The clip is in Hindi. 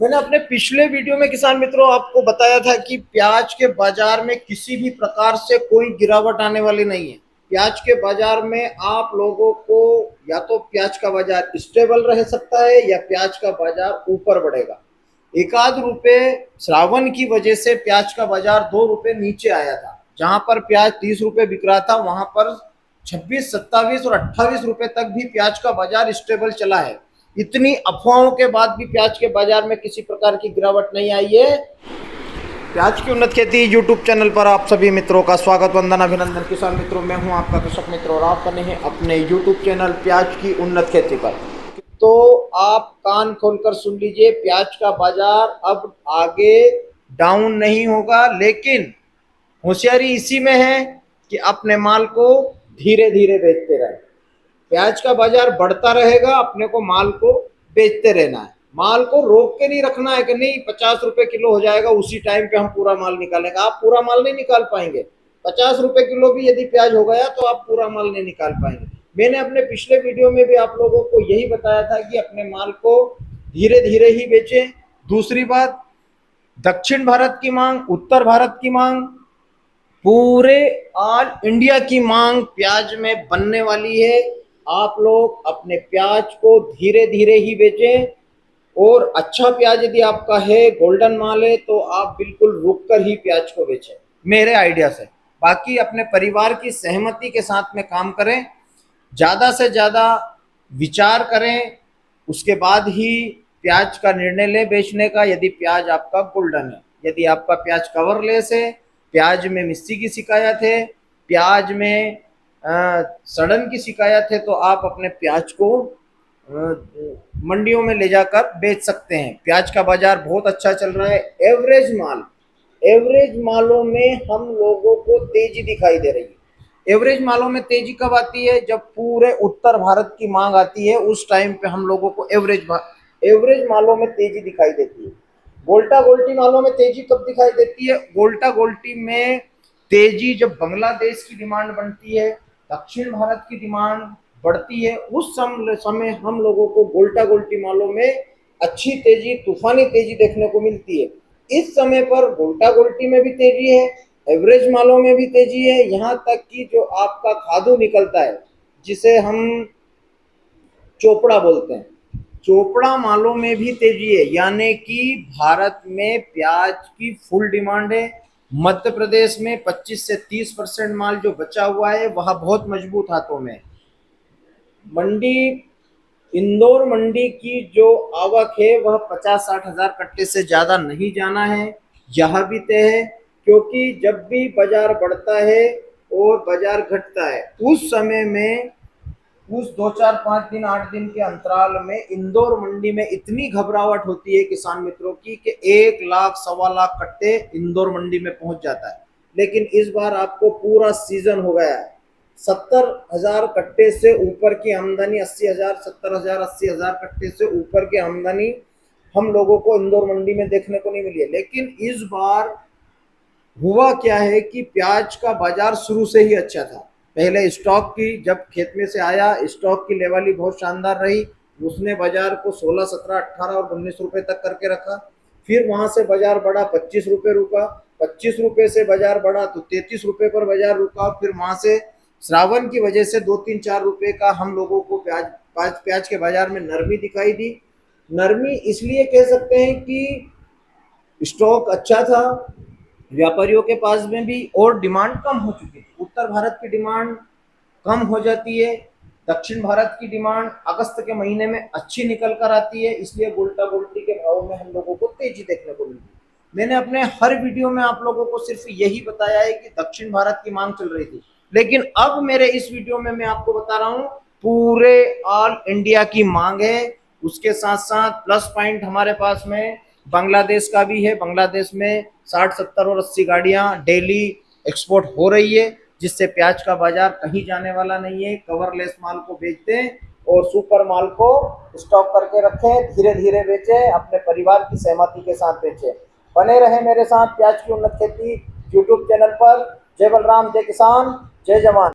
मैंने अपने पिछले वीडियो में किसान मित्रों आपको बताया था कि प्याज के बाजार में किसी भी प्रकार से कोई गिरावट आने वाली नहीं है। प्याज के बाजार में आप लोगों को या तो प्याज का बाजार स्टेबल रह सकता है या प्याज का बाजार ऊपर बढ़ेगा। एक आध रुपए श्रावण की वजह से प्याज का बाजार 2 रुपए नीचे आया था। जहां पर प्याज 30 रुपए बिक रहा था वहां पर 26, 27 और 28 रुपए तक भी प्याज का बाजार स्टेबल चला है। इतनी अफवाहों के बाद भी प्याज के बाजार में किसी प्रकार की गिरावट नहीं आई है। प्याज की उन्नत खेती यूट्यूब चैनल पर आप सभी मित्रों का स्वागत, वंदन, अभिनंदन। किसान मित्रों, मैं हूं आपका कृषक मित्र और आप बने हैं अपने यूट्यूब चैनल प्याज की उन्नत खेती पर। तो आप कान खोलकर सुन लीजिए, प्याज का बाजार अब आगे डाउन नहीं होगा, लेकिन होशियारी इसी में है कि अपने माल को धीरे धीरे बेचते रहे। प्याज का बाजार बढ़ता रहेगा, अपने को माल को बेचते रहना है। माल को रोक के नहीं रखना है कि नहीं 50 रुपए किलो हो जाएगा उसी टाइम पे हम पूरा माल निकालेंगे। आप पूरा माल नहीं निकाल पाएंगे। 50 रुपए किलो भी यदि प्याज हो गया तो आप पूरा माल नहीं निकाल पाएंगे। मैंने अपने पिछले वीडियो में भी आप लोगों को यही बताया था कि अपने माल को धीरे धीरे ही बेचें। दूसरी बात, दक्षिण भारत की मांग, उत्तर भारत की मांग, पूरे ऑल इंडिया की मांग प्याज में बनने वाली है। आप लोग अपने प्याज को धीरे धीरे ही बेचें और अच्छा प्याज यदि आपका है, गोल्डन माल है, तो आप बिल्कुल रुक कर ही प्याज को बेचें मेरे आइडिया से। बाकी अपने परिवार की सहमति के साथ में काम करें, ज़्यादा से ज़्यादा विचार करें, उसके बाद ही प्याज का निर्णय लें बेचने का। यदि प्याज आपका गोल्डन है, यदि आपका प्याज कवरलेस है, प्याज में मिस्सी की शिकायत है, प्याज में सड़न की शिकायत है, तो आप अपने प्याज को मंडियों में ले जाकर बेच सकते हैं। प्याज का बाजार बहुत अच्छा चल रहा है। एवरेज मालों में हम लोगों को तेजी दिखाई दे रही है। एवरेज मालों में तेजी कब आती है? जब पूरे उत्तर भारत की मांग आती है, उस टाइम पे हम लोगों को एवरेज मालों में तेजी दिखाई देती है। गोल्टा गोल्टी मालों में तेजी कब दिखाई देती है? गोल्टा गोल्टी में तेजी जब बांग्लादेश की डिमांड बनती है, दक्षिण भारत की डिमांड बढ़ती है, उस समय हम लोगों को गोल्टा गोल्टी मालों में अच्छी तेजी, तूफानी तेजी देखने को मिलती है। इस समय पर गोल्टा गोल्टी में भी तेजी है, एवरेज मालों में भी तेजी है, यहाँ तक कि जो आपका खादू निकलता है जिसे हम चोपड़ा बोलते हैं, चोपड़ा मालों में भी तेजी है। यानी कि भारत में प्याज की फुल डिमांड है। मध्य प्रदेश में 25 से 30% माल जो बचा हुआ है वह बहुत मजबूत हाथों में। मंडी, इंदौर मंडी की जो आवक है वह 50-60 हजार कट्टे से ज्यादा नहीं जाना है, यह भी तय है। क्योंकि जब भी बाजार बढ़ता है और बाजार घटता है, उस समय में उस 2, 4, 5 दिन, 8 दिन के अंतराल में इंदौर मंडी में इतनी घबराहट होती है किसान मित्रों की कि 1 लाख, 1.25 लाख कट्टे इंदौर मंडी में पहुंच जाता है। लेकिन इस बार आपको पूरा सीजन हो गया है। 70 हजार कट्टे से ऊपर की आमदनी, 80 हजार, 70 हजार, 80 हजार कट्टे से ऊपर की आमदनी हम लोगों को इंदौर मंडी में देखने को नहीं मिली है। लेकिन इस बार हुआ क्या है कि प्याज का बाजार शुरू से ही अच्छा था। पहले स्टॉक की, जब खेत में से आया, स्टॉक की लेवल ही बहुत शानदार रही। उसने बाजार को 16, 17, 18 और 19 रुपए तक करके रखा। फिर वहां से बाजार बढ़ा, 25 रुपए रुका। 25 रुपए से बाजार बढ़ा तो 33 रुपए पर बाजार रुका। फिर वहां से श्रावण की वजह से 2, 3, 4 रुपए का हम लोगों को प्याज के बाजार में नरमी दिखाई दी। नरमी इसलिए कह सकते हैं कि स्टॉक अच्छा था व्यापारियों के पास में भी, और डिमांड कम हो चुकी थी। उत्तर भारत की डिमांड कम हो जाती है, दक्षिण भारत की डिमांड अगस्त के महीने में अच्छी निकल कर आती है, इसलिए गोल्टा गोल्टी के भाव में हम लोगों को तेजी देखने को मिलती है। मैंने अपने हर वीडियो में आप लोगों को सिर्फ यही बताया है कि दक्षिण भारत की मांग चल रही थी, लेकिन अब मेरे इस वीडियो में मैं आपको बता रहा हूँ पूरे ऑल इंडिया की मांग है। उसके साथ साथ प्लस पॉइंट हमारे पास में बांग्लादेश का भी है। बांग्लादेश में 60, 70 और 80 गाड़ियां डेली एक्सपोर्ट हो रही है, जिससे प्याज का बाजार कहीं जाने वाला नहीं है। कवरलेस माल को बेचते हैं और सुपर माल को स्टॉक करके रखें, धीरे धीरे बेचें, अपने परिवार की सहमति के साथ बेचें। बने रहे मेरे साथ प्याज की उन्नत खेती यूट्यूब चैनल पर। जय बलराम, जय किसान, जय जवान।